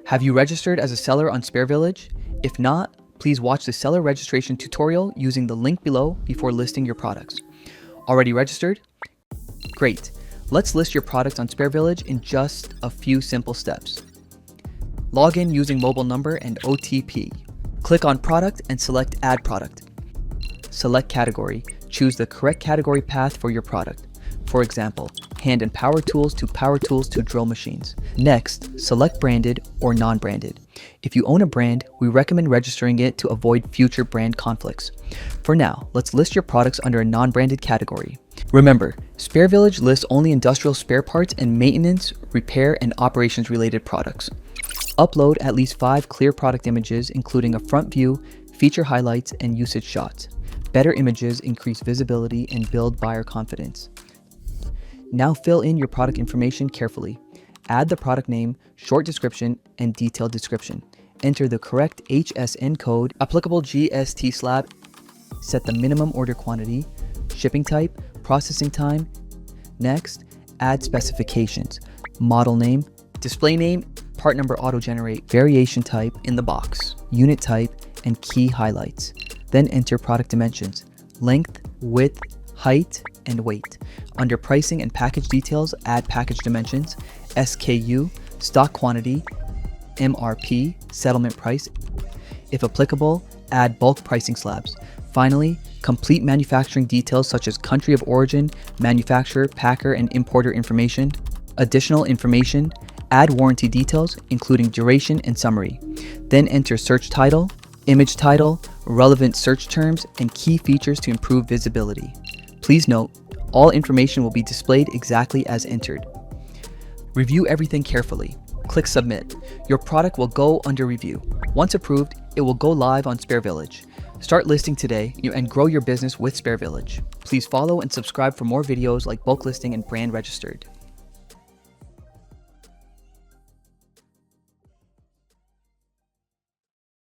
Have you registered as a seller on Sparevillage? If not, please watch the seller registration tutorial using the link below before listing your products. Already registered? Great. Let's list your products on Sparevillage in just a few simple steps. Log in using mobile number and OTP. Click on Product and select Add Product. Select Category. Choose the correct category path for your product. For example, hand and power tools to drill machines. Next, select branded or non-branded. If you own a brand, we recommend registering it to avoid future brand conflicts. For now, let's list your products under a non-branded category. Remember, Sparevillage lists only industrial spare parts and maintenance, repair, and operations related products. Upload at least 5 clear product images, including a front view, feature highlights, and usage shots. Better images increase visibility and build buyer confidence. Now fill in your product information carefully. Add the product name, short description, and detailed description. Enter the correct HSN code, applicable GST slab, set the minimum order quantity, shipping type, processing time. Next, add specifications, model name, display name, part number auto-generate, variation type in the box, unit type, and key highlights. Then enter product dimensions, length, width, height, and weight. Under pricing and package details, add package dimensions, SKU, stock quantity, MRP, settlement price. If applicable, add bulk pricing slabs. Finally, complete manufacturing details such as country of origin, manufacturer, packer, and importer information. Additional information, add warranty details, including duration and summary. Then enter search title, image title, relevant search terms, and key features to improve visibility. Please note, all information will be displayed exactly as entered. Review everything carefully. Click Submit. Your product will go under review. Once approved, it will go live on Sparevillage. Start listing today and grow your business with Sparevillage. Please follow and subscribe for more videos like bulk listing and brand registered.